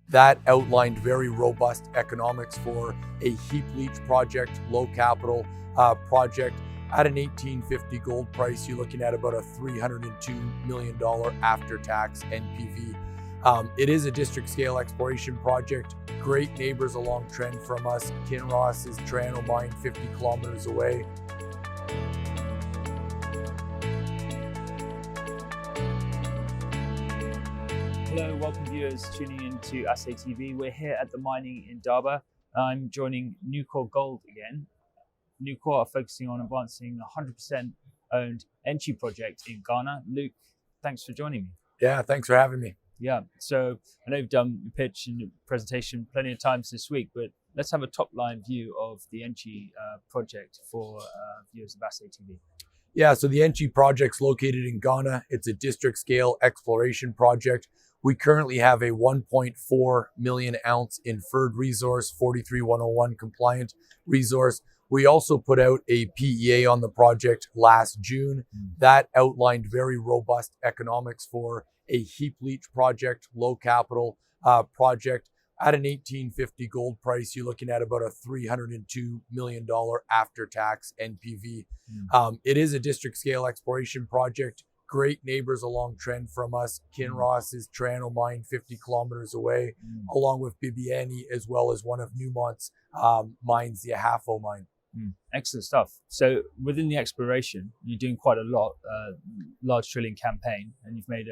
That outlined very robust economics for a heap leach project, low capital project. At an 1850 gold price, you're looking at about a $302 million after-tax NPV. It is a district scale exploration project. Great neighbors along trend from us. Kinross is Toronto mine 50 kilometers away. Hello, welcome viewers tuning in to Assay TV. We're here at the mining in Indaba. I'm joining Newcore Gold again. Newcore are focusing on advancing a 100% owned Enchi project in Ghana. Luke, thanks for joining me. Yeah, thanks for having me. Yeah, so I know you've done the pitch and the presentation plenty of times this week, but let's have a top line view of the Enchi project for viewers of Assay TV. Yeah, so the Enchi project's located in Ghana. It's a district scale exploration project. We currently have a 1.4 million ounce inferred resource, 43101 compliant resource. We also put out a PEA on the project last June. That outlined very robust economics for a heap leach project, low capital project. At an 1850 gold price, you're looking at about a $302 million after-tax NPV. It is a district scale exploration project. Great neighbors along trend from us. Kinross is Toronto mine 50 kilometers away, along with Bibiani, as well as one of Newmont's mines, the Ahafo mine. Excellent stuff. So within the exploration, you're doing quite a lot, large drilling campaign, and you've made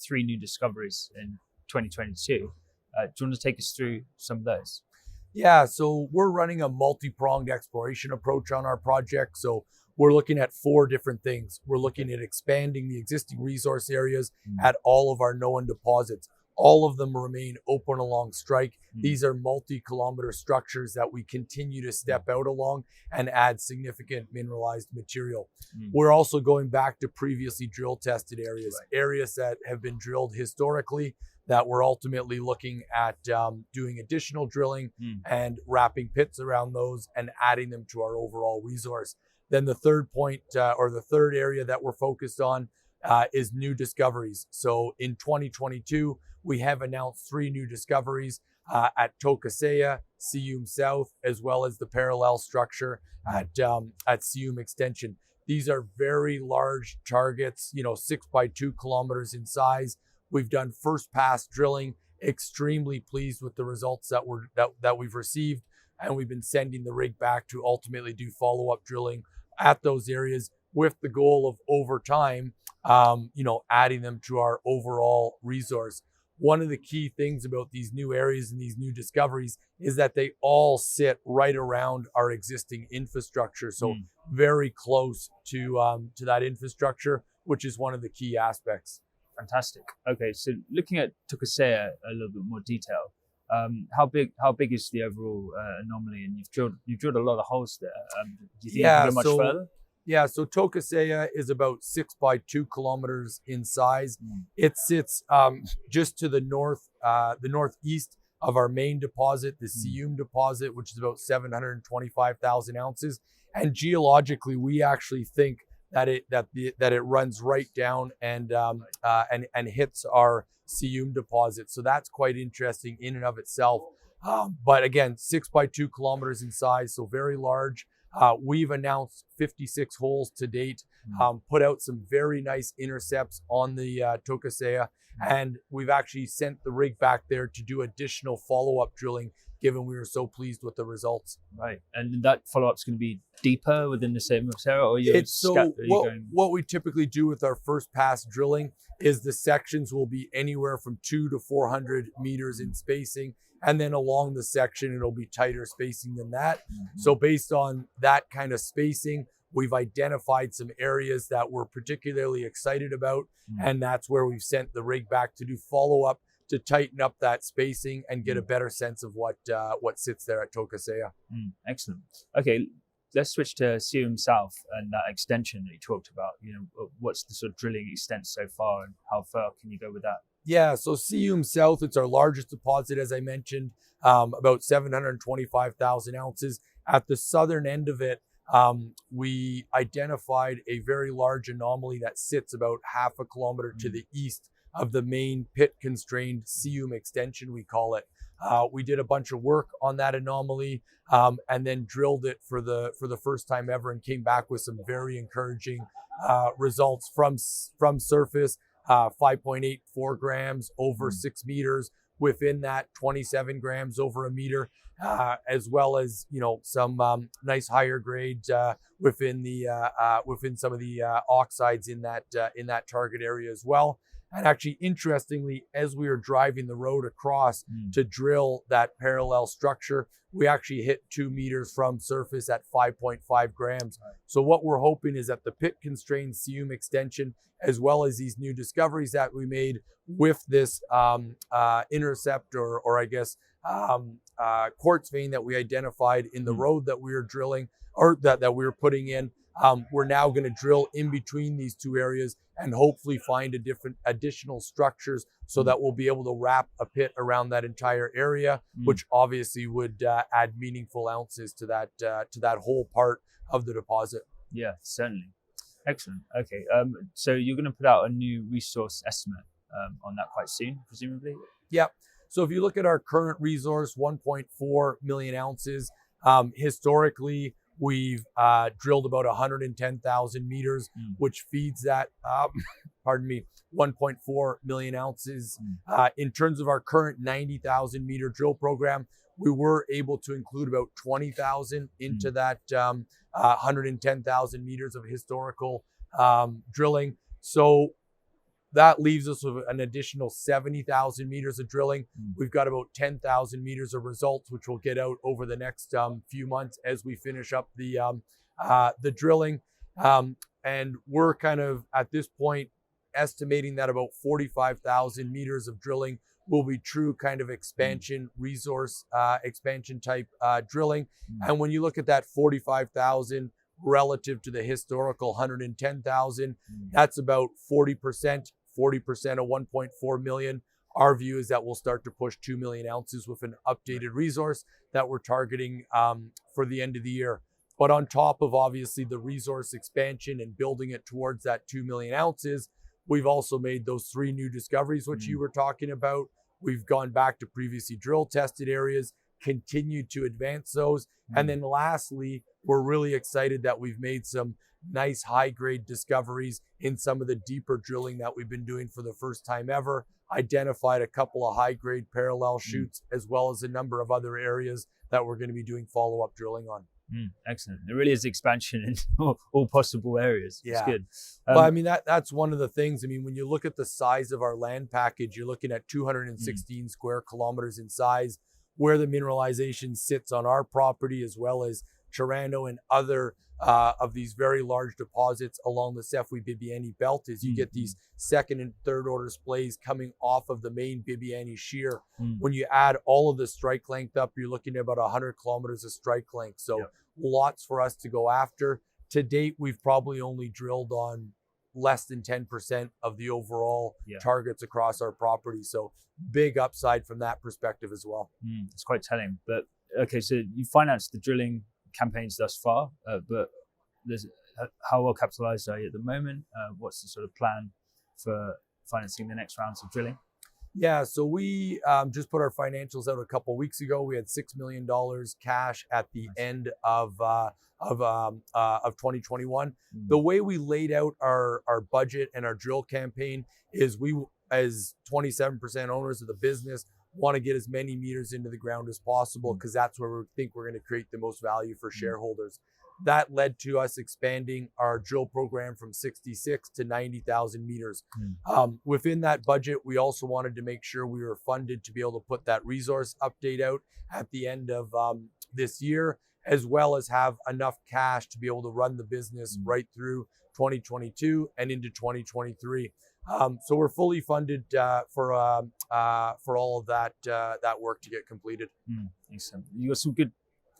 3 new discoveries in 2022. Do you want to take us through some of those? Yeah, so we're running a multi-pronged exploration approach on our project. So we're looking at 4 different things. We're looking at expanding the existing resource areas at all of our known deposits. All of them remain open along strike. These are multi-kilometer structures that we continue to step out along and add significant mineralized material. We're also going back to previously drill tested areas, areas that have been drilled historically that we're ultimately looking at doing additional drilling and wrapping pits around those and adding them to our overall resource. Then the third point or the third area that we're focused on is new discoveries. So in 2022, we have announced 3 new discoveries at Tokosea, Seoum South, as well as the parallel structure at Seoum Extension. These are very large targets, 6 by 2 kilometers in size. We've done first pass drilling, extremely pleased with the results that we've received, and we've been sending the rig back to ultimately do follow-up drilling at those areas with the goal of over time, adding them to our overall resource. One of the key things about these new areas and these new discoveries is that they all sit right around our existing infrastructure. So very close to that infrastructure, which is one of the key aspects. Fantastic. Okay, so looking at Tokosea a little bit more detail, how big is the overall anomaly? And you've drilled a lot of holes there. Do you think you can go much further? Yeah, so Tokosea is about 6 by 2 kilometers in size. It sits just to the northeast of our main deposit, the Seoum deposit, which is about 725,000 ounces. And geologically, we actually think that it runs right down and hits our Seoum deposit. So that's quite interesting in and of itself. But again, 6 by 2 kilometers in size, so very large. We've announced 56 holes to date, put out some very nice intercepts on the Tokosea, and we've actually sent the rig back there to do additional follow-up drilling, given we were so pleased with the results. Right, and that follow-up is going to be deeper within the same area, or what we typically do with our first pass drilling is the sections will be anywhere from 200 to 400 meters in spacing. And then along the section, it'll be tighter spacing than that. So based on that kind of spacing, we've identified some areas that we're particularly excited about. And that's where we've sent the rig back to do follow-up to tighten up that spacing and get a better sense of what sits there at Tokosea. Excellent. Okay, let's switch to Seoum South and that extension that you talked about. What's the sort of drilling extent so far, and how far can you go with that? Yeah, so Seoum South, it's our largest deposit, as I mentioned, about 725,000 ounces. At the southern end of it, we identified a very large anomaly that sits about half a kilometer to the east of the main pit-constrained Seoum extension, we call it. We did a bunch of work on that anomaly and then drilled it for the first time ever and came back with some very encouraging results from surface. 5.84 grams over 6 meters, within that 27 grams over a meter, as well as some nice higher grades within some of the oxides in that target area as well. And actually, interestingly, as we were driving the road across to drill that parallel structure, we actually hit 2 meters from surface at 5.5 grams. So what we're hoping is that the pit-constrained Seoum extension, as well as these new discoveries that we made with this intercept or I guess quartz vein that we identified in the road that we were drilling, or that we were putting in, we're now going to drill in between these two areas and hopefully find additional structures so that we'll be able to wrap a pit around that entire area, which obviously would add meaningful ounces to that whole part of the deposit. Yeah, certainly. Excellent. Okay, so you're going to put out a new resource estimate on that quite soon, presumably? Yeah. So if you look at our current resource, 1.4 million ounces, historically, we've drilled about 110,000 meters, which feeds that, 1.4 million ounces. In terms of our current 90,000 meter drill program, we were able to include about 20,000 into that 110,000 meters of historical drilling. So that leaves us with an additional 70,000 meters of drilling. We've got about 10,000 meters of results, which we'll get out over the next few months as we finish up the drilling. And we're kind of at this point estimating that about 45,000 meters of drilling will be true kind of expansion resource, expansion type drilling. And when you look at that 45,000 relative to the historical 110,000, that's about 40% of 1.4 million. Our view is that we'll start to push 2 million ounces with an updated resource that we're targeting for the end of the year. But on top of obviously the resource expansion and building it towards that 2 million ounces, we've also made those 3 new discoveries, which you were talking about. We've gone back to previously drill tested areas, continued to advance those. And then lastly, we're really excited that we've made some nice high grade discoveries in some of the deeper drilling that we've been doing for the first time ever, identified a couple of high grade parallel shoots, as well as a number of other areas that we're going to be doing follow-up drilling on. Excellent. There really is expansion in all possible areas. Yeah. It's good. But I mean, that's one of the things. I mean, when you look at the size of our land package, you're looking at 216 square kilometers in size, where the mineralization sits on our property, as well as Chirano and other of these very large deposits along the Sefwi Bibiani belt, is you get these second and third order splays coming off of the main Bibiani shear. When you add all of the strike length up, you're looking at about 100 kilometers of strike length. So lots for us to go after. To date, we've probably only drilled on less than 10% of the overall targets across our property. So big upside from that perspective as well. It's quite telling. But okay, so you financed the drilling campaigns thus far, but how well capitalized are you at the moment? What's the sort of plan for financing the next rounds of drilling? Yeah, so we just put our financials out a couple of weeks ago. We had $6 million cash at the end of 2021. The way we laid out our budget and our drill campaign is we, as 27% owners of the business, want to get as many meters into the ground as possible, because that's where we think we're going to create the most value for shareholders. That led to us expanding our drill program from 66 to 90,000 meters. Within that budget, we also wanted to make sure we were funded to be able to put that resource update out at the end of this year, as well as have enough cash to be able to run the business right through 2022 and into 2023. So we're fully funded for all of that work to get completed. Excellent. You got some good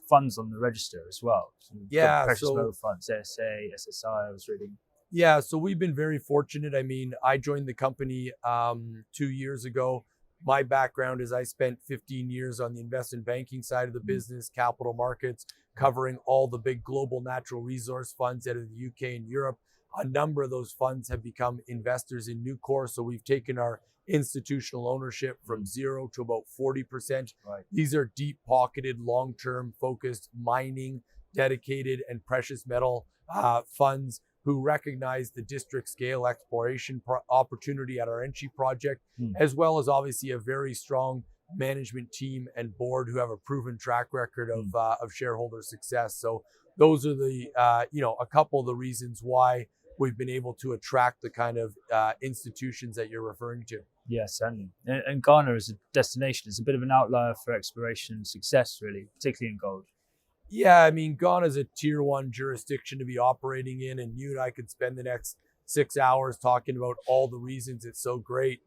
funds on the register as well. Precious metal funds, SA, SSI, I was reading. Yeah, so we've been very fortunate. I mean, I joined the company 2 years ago. My background is I spent 15 years on the investment banking side of the business, capital markets, covering all the big global natural resource funds out of the UK and Europe. a number of those funds have become investors in Newcore. So we've taken our institutional ownership from 0 to about 40%. Right. These are deep pocketed, long-term focused mining, dedicated and precious metal funds who recognize the district scale exploration opportunity at our Enchi project, as well as obviously a very strong management team and board who have a proven track record of shareholder success. So those are the, a couple of the reasons why we've been able to attract the kind of institutions that you're referring to. Yeah, certainly. And Ghana as a destination is a bit of an outlier for exploration success, really, particularly in gold. Yeah, I mean, Ghana is a tier 1 jurisdiction to be operating in, and you and I could spend the next 6 hours talking about all the reasons it's so great.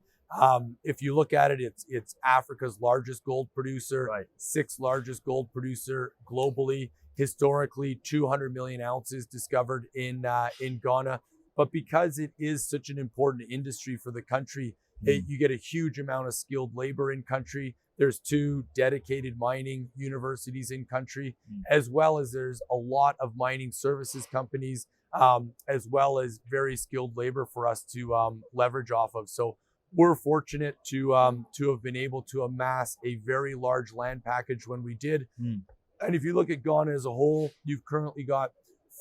If you look at it, it's Africa's largest gold producer, Right. 6th largest gold producer globally. Historically, 200 million ounces discovered in Ghana. But because it is such an important industry for the country, you get a huge amount of skilled labor in country. There's 2 dedicated mining universities in country, as well as there's a lot of mining services companies, as well as very skilled labor for us to leverage off of. So we're fortunate to have been able to amass a very large land package when we did. And if you look at Ghana as a whole, you've currently got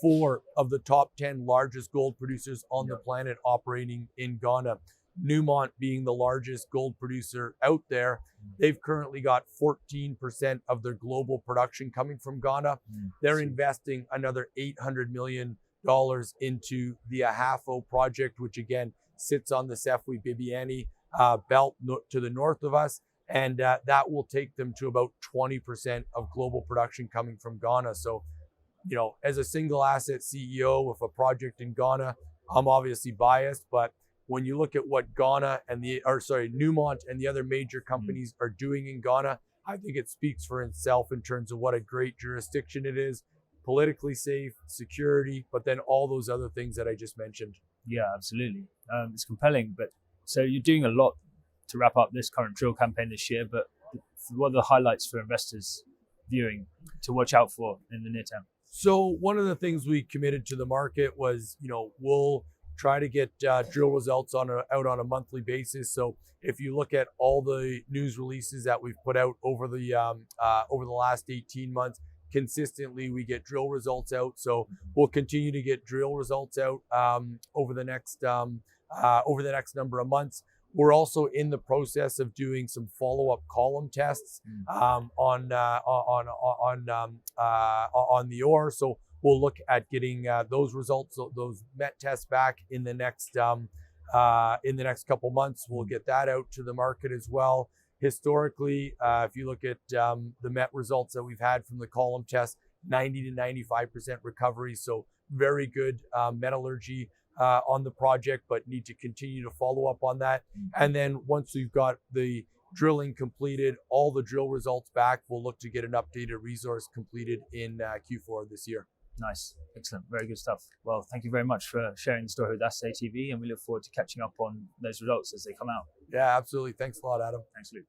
4 of the top 10 largest gold producers on the planet operating in Ghana. Newmont being the largest gold producer out there. They've currently got 14% of their global production coming from Ghana. They're investing another $800 million into the Ahafo project, which again sits on the Sefwi Bibiani belt to the north of us. And that will take them to about 20% of global production coming from Ghana. So, as a single asset CEO with a project in Ghana, I'm obviously biased, but when you look at what Newmont and the other major companies are doing in Ghana, I think it speaks for itself in terms of what a great jurisdiction it is, politically safe, security, but then all those other things that I just mentioned. Yeah, absolutely. It's compelling. But so you're doing a lot to wrap up this current drill campaign this year, but what are the highlights for investors viewing to watch out for in the near term? So one of the things we committed to the market was, we'll try to get drill results out on a monthly basis. So if you look at all the news releases that we've put out over the last 18 months, consistently we get drill results out. So we'll continue to get drill results out over the next number of months. We're also in the process of doing some follow-up column tests on the ore. So we'll look at getting those results, those met tests back in the next couple months. We'll get that out to the market as well. Historically, if you look at the met results that we've had from the column test, 90 to 95% recovery. So very good metallurgy on the project, but need to continue to follow up on that. And then once we've got the drilling completed, all the drill results back, we'll look to get an updated resource completed in Q4 of this year. Nice. Excellent. Very good stuff. Well, thank you very much for sharing the story with Assay TV, and we look forward to catching up on those results as they come out. Yeah, absolutely. Thanks a lot, Adam. Thanks, Luke.